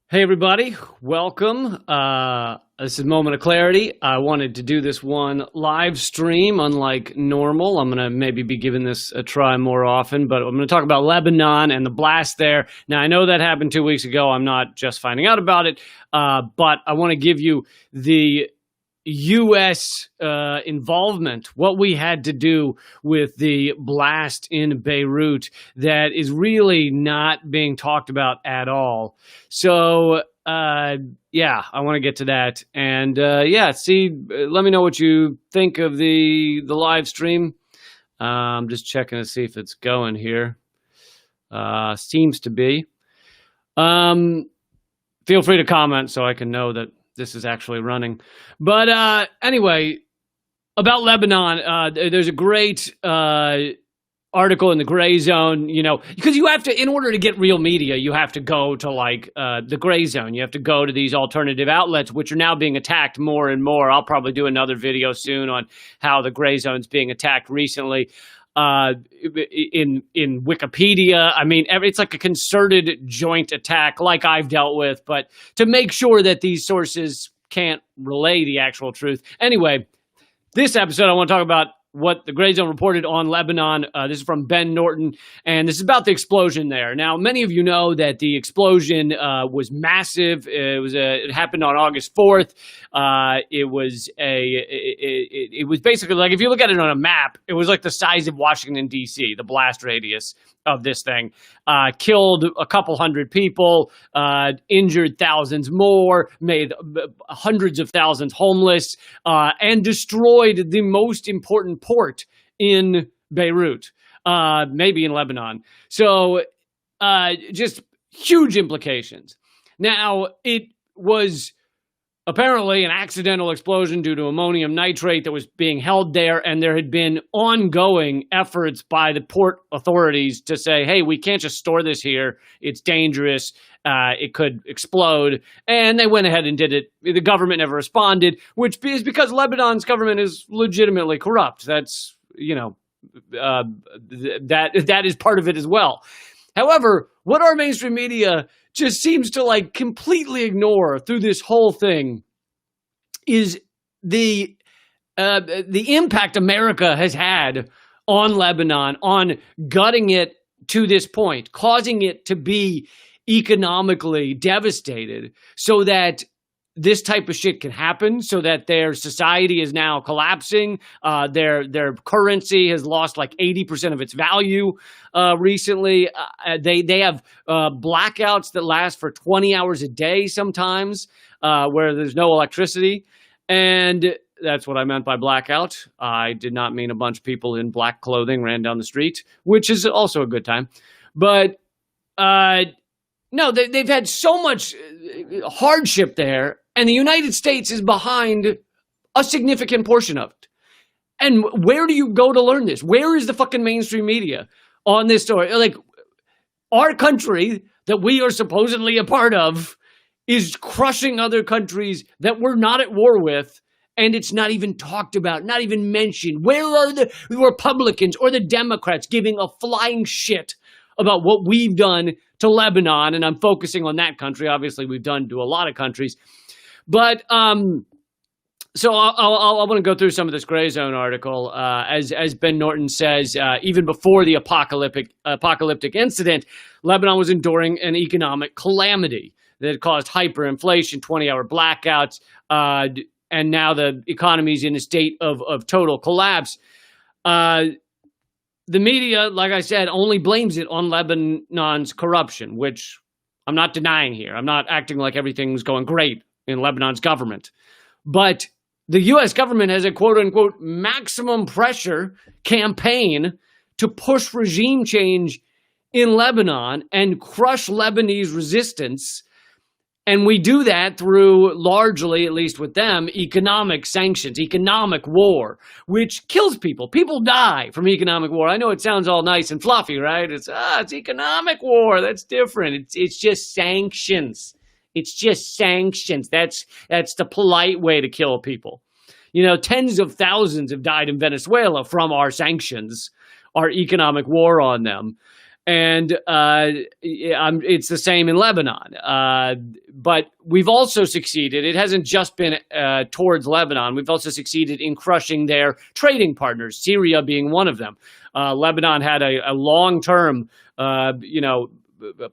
Hey everybody, welcome. This is Moment of Clarity. I wanted to do this one live stream, unlike normal. I'm going to maybe be giving this a try more often, but I'm going to talk about Lebanon and the blast there. Now, I know that happened 2 weeks ago. I'm not just finding out about it, but I want to give you the U.S. Involvement, what we had to do with the blast in Beirut that is really not being talked about at all. So, yeah, I want to get to that. And, let me know what you think of the live stream. I'm just checking to see if it's going here. Seems to be. Feel free to comment so I can know that this is actually running. But anyway, about Lebanon, there's a great article in the Gray Zone, because you have to, in order to get real media, you have to go to the Gray Zone. You have to go to these alternative outlets, which are now being attacked more and more. I'll probably do another video soon on how the Gray Zone's being attacked recently. In Wikipedia, I mean, it's like a concerted joint attack like I've dealt with, but to make sure that these sources can't relay the actual truth. Anyway, this episode, I want to talk about what the Gray Zone reported on Lebanon. This is from Ben Norton, and this is about the explosion there. Now, many of you know that the explosion was massive. It happened on August 4th. It was basically like, if you look at it on a map, it was like the size of Washington, D.C., the blast radius of this thing. Killed a couple hundred people, injured thousands more, made hundreds of thousands homeless, and destroyed the most important port in Beirut, maybe in Lebanon. So just huge implications. Now, it was apparently an accidental explosion due to ammonium nitrate that was being held there, and there had been ongoing efforts by the port authorities to say, hey, we can't just store this here. It's dangerous. It could explode. And they went ahead and did it. The government never responded, which is because Lebanon's government is legitimately corrupt. That's, that is part of it as well. However, what our mainstream media just seems to completely ignore through this whole thing is the impact America has had on Lebanon, on gutting it to this point, causing it to be economically devastated so that this type of shit can happen, so that their society is now collapsing. Their currency has lost 80% of its value recently. They have blackouts that last for 20 hours a day sometimes, where there's no electricity. And that's what I meant by blackout. I did not mean a bunch of people in black clothing ran down the street, which is also a good time. But no, they've had so much hardship there, and the United States is behind a significant portion of it. And where do you go to learn this? Where is the fucking mainstream media on this story? Our country that we are supposedly a part of is crushing other countries that we're not at war with, and it's not even talked about, not even mentioned. Where are the Republicans or the Democrats giving a flying shit about what we've done to Lebanon? And I'm focusing on that country. Obviously, we've done to a lot of countries. But so I want to go through some of this Gray Zone article. As Ben Norton says, even before the apocalyptic incident, Lebanon was enduring an economic calamity that caused hyperinflation, 20-hour blackouts, and now the economy's in a state of total collapse. The media, like I said, only blames it on Lebanon's corruption, which I'm not denying here. I'm not acting like everything's going great in Lebanon's government. But the U.S. government has a quote-unquote maximum pressure campaign to push regime change in Lebanon and crush Lebanese resistance. And we do that through largely, at least with them, economic sanctions, economic war, which kills people. People die from economic war. I know it sounds all nice and fluffy, right? It's economic war. That's different. It's just sanctions. It's just sanctions. That's the polite way to kill people. Tens of thousands have died in Venezuela from our sanctions, our economic war on them. And it's the same in Lebanon. But we've also succeeded. It hasn't just been towards Lebanon. We've also succeeded in crushing their trading partners, Syria being one of them. Lebanon had a long-term,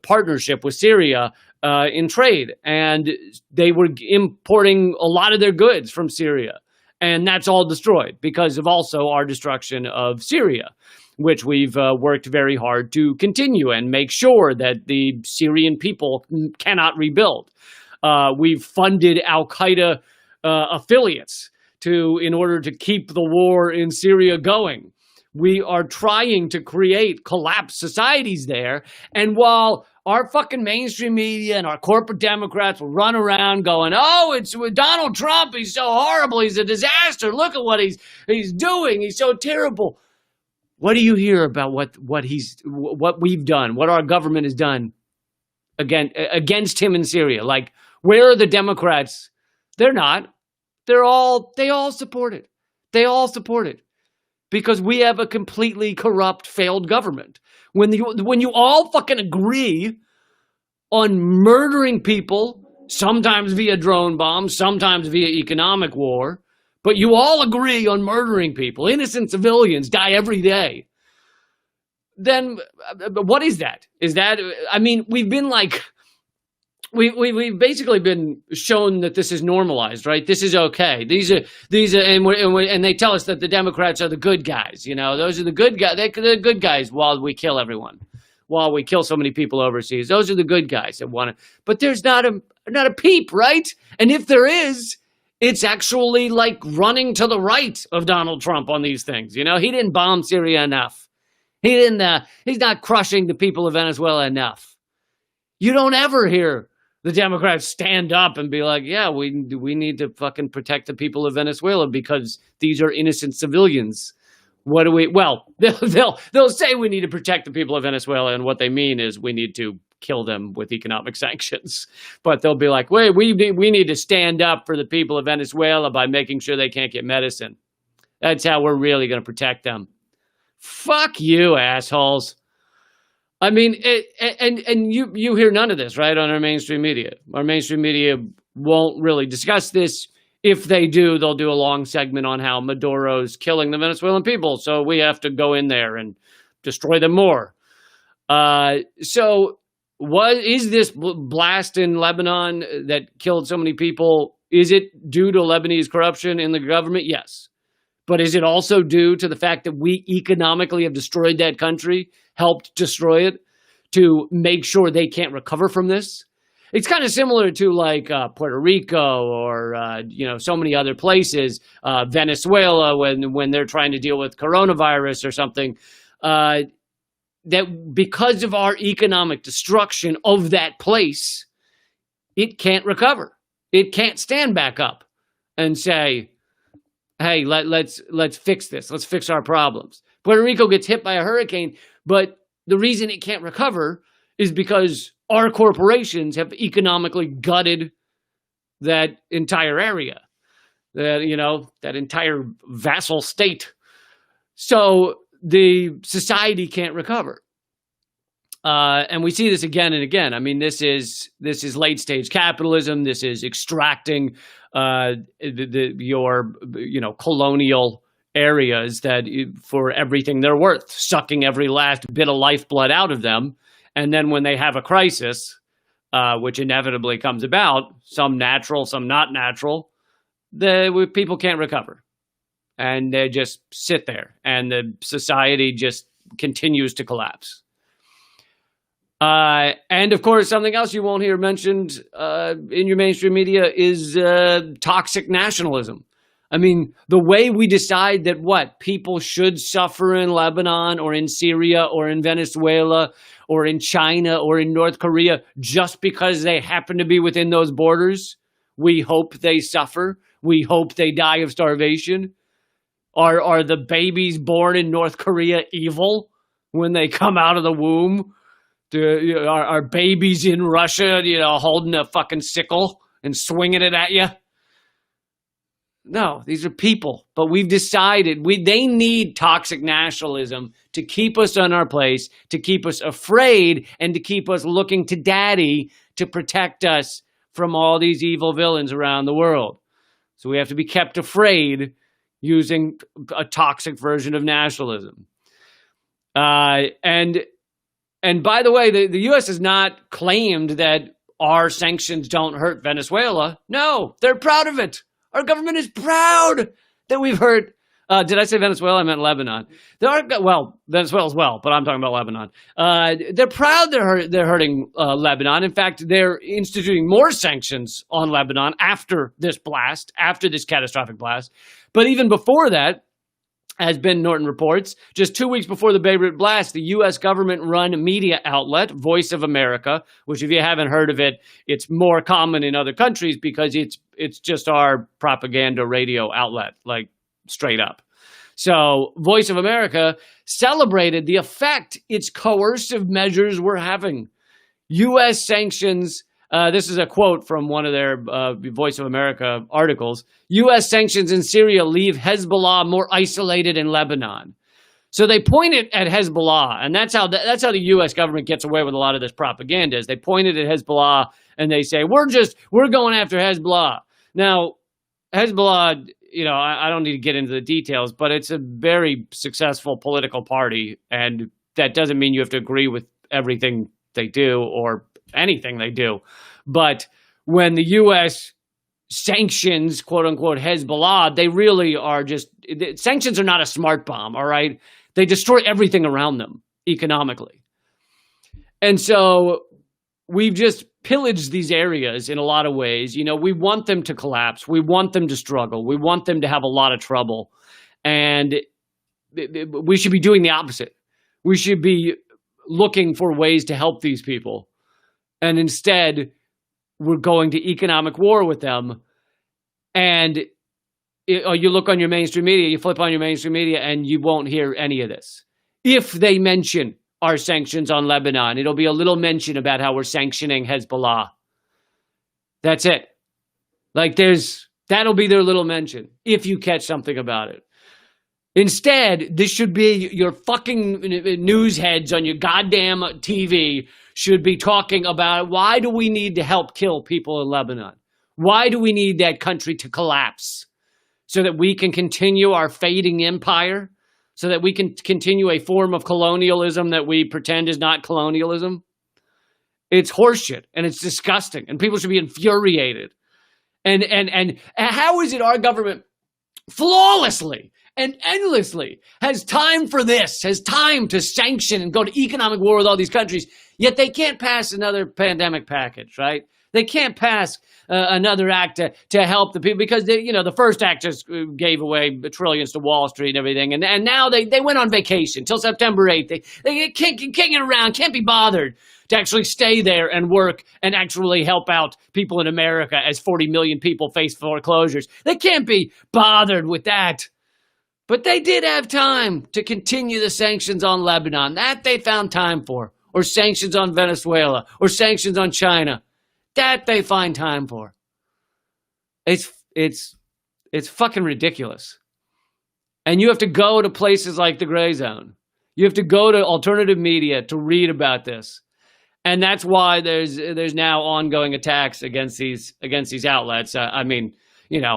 partnership with Syria in trade, and they were importing a lot of their goods from Syria. And that's all destroyed because of also our destruction of Syria, which we've worked very hard to continue and make sure that the Syrian people cannot rebuild. We've funded al-Qaeda affiliates in order to keep the war in Syria going. We are trying to create collapsed societies there. And while our fucking mainstream media and our corporate Democrats will run around going, oh, it's with Donald Trump. He's so horrible. He's a disaster. Look at what he's doing. He's so terrible. What do you hear about what we've done, what our government has done against him in Syria? Like, where are the Democrats? They're not. They all support it. They all support it. Because we have a completely corrupt, failed government. When you all fucking agree on murdering people, sometimes via drone bombs, sometimes via economic war, but you all agree on murdering people, innocent civilians die every day, then what is that? We've been like... We've basically been shown that this is normalized, right? This is okay. These are, and they tell us that the Democrats are the good guys. Those are the good guys. They're the good guys while we kill everyone, while we kill so many people overseas. Those are the good guys that want to. But there's not a peep, right? And if there is, it's actually like running to the right of Donald Trump on these things. He didn't bomb Syria enough. He's not crushing the people of Venezuela enough. You don't ever hear the Democrats stand up and be like, yeah, we need to fucking protect the people of Venezuela because these are innocent civilians. Well, they'll say we need to protect the people of Venezuela, and what they mean is we need to kill them with economic sanctions. But they'll be like, wait, we need to stand up for the people of Venezuela by making sure they can't get medicine. That's how we're really going to protect them. Fuck you, assholes. And you hear none of this, right, on our mainstream media. Our mainstream media won't really discuss this. If they do, they'll do a long segment on how Maduro's killing the Venezuelan people, so we have to go in there and destroy them more. So what is this blast in Lebanon that killed so many people? Is it due to Lebanese corruption in the government? Yes. But is it also due to the fact that we economically have destroyed that country, helped destroy it, to make sure they can't recover from this? It's kind of similar to like Puerto Rico or, so many other places, Venezuela, when they're trying to deal with coronavirus or something, that because of our economic destruction of that place, it can't recover. It can't stand back up and say, hey, let's fix this. Let's fix our problems. Puerto Rico gets hit by a hurricane, but the reason it can't recover is because our corporations have economically gutted that entire area, that entire vassal state. So the society can't recover. And we see this again and again. I mean, this is late stage capitalism. This is extracting your colonial areas that for everything they're worth, sucking every last bit of lifeblood out of them. And then when they have a crisis, which inevitably comes about, some natural, some not natural, the people can't recover. And they just sit there and the society just continues to collapse. And of course, something else you won't hear mentioned in your mainstream media is toxic nationalism. I mean, the way we decide that people should suffer in Lebanon or in Syria or in Venezuela or in China or in North Korea just because they happen to be within those borders, we hope they suffer. We hope they die of starvation. Are the babies born in North Korea evil when they come out of the womb? Are babies in Russia, holding a fucking sickle and swinging it at you? No, these are people. But we've decided they need toxic nationalism to keep us on our place, to keep us afraid, and to keep us looking to daddy to protect us from all these evil villains around the world. So we have to be kept afraid using a toxic version of nationalism. And by the way, the U.S. has not claimed that our sanctions don't hurt Venezuela. No, they're proud of it. Our government is proud that we've hurt. Did I say Venezuela? I meant Lebanon. Venezuela as well, but I'm talking about Lebanon. They're proud they're hurting Lebanon. In fact, they're instituting more sanctions on Lebanon after this catastrophic blast. But even before that, as Ben Norton reports, just 2 weeks before the Beirut blast, the U.S. government-run media outlet, Voice of America, which if you haven't heard of it, it's more common in other countries because it's just our propaganda radio outlet, like straight up. So Voice of America celebrated the effect its coercive measures were having. U.S. sanctions, this is a quote from one of their Voice of America articles, U.S. sanctions in Syria leave Hezbollah more isolated in Lebanon. So they point it at Hezbollah, and that's how the U.S. government gets away with a lot of this propaganda, is they point it at Hezbollah and they say, we're going after Hezbollah. Now, Hezbollah, I don't need to get into the details, but it's a very successful political party, and that doesn't mean you have to agree with everything they do or anything they do. But when the U.S. sanctions, quote unquote, Hezbollah, they really are sanctions are not a smart bomb, all right? They destroy everything around them economically. And so we've just pillaged these areas in a lot of ways. We want them to collapse. We want them to struggle. We want them to have a lot of trouble. And we should be doing the opposite. We should be looking for ways to help these people. And instead, we're going to economic war with them. And you look on your mainstream media, you flip on your mainstream media, and you won't hear any of this. If they mention our sanctions on Lebanon, it'll be a little mention about how we're sanctioning Hezbollah. That's it. That'll be their little mention, if you catch something about it. Instead, this should be your fucking news heads on your goddamn TV should be talking about why do we need to help kill people in Lebanon? Why do we need that country to collapse so that we can continue our fading empire? So that we can continue a form of colonialism that we pretend is not colonialism? It's horseshit, and it's disgusting, and people should be infuriated. And how is it our government flawlessly and endlessly has time for this, has time to sanction and go to economic war with all these countries, yet they can't pass another pandemic package, right? They can't pass another act to help the people because the first act just gave away trillions to Wall Street and everything, and now they went on vacation till September 8th. They can't get around, can't be bothered to actually stay there and work and actually help out people in America as 40 million people face foreclosures. They can't be bothered with that. But they did have time to continue the sanctions on Lebanon. That they found time for. Or sanctions on Venezuela. Or sanctions on China. That they find time for. It's fucking ridiculous. And you have to go to places like the Gray Zone. You have to go to alternative media to read about this. And that's why there's now ongoing attacks against these outlets.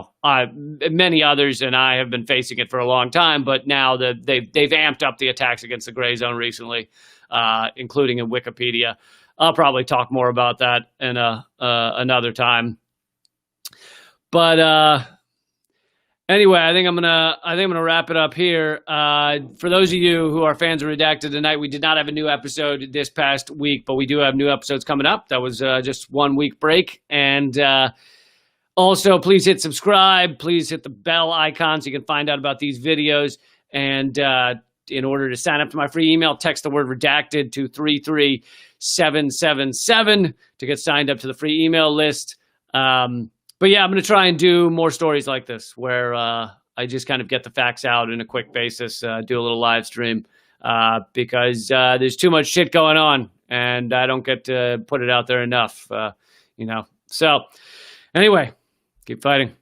Many others and I have been facing it for a long time, but now they've amped up the attacks against the Gray Zone recently, including in Wikipedia. I'll probably talk more about that in another time. But anyway, I think I'm gonna wrap it up here. For those of you who are fans of Redacted tonight, we did not have a new episode this past week, but we do have new episodes coming up. That was just 1 week break, and also please hit subscribe. Please hit the bell icon so you can find out about these videos. And in order to sign up to my free email, text the word redacted to 33777 to get signed up to the free email list. But yeah, I'm going to try and do more stories like this where I just kind of get the facts out in a quick basis, do a little live stream because there's too much shit going on and I don't get to put it out there enough, So anyway, keep fighting.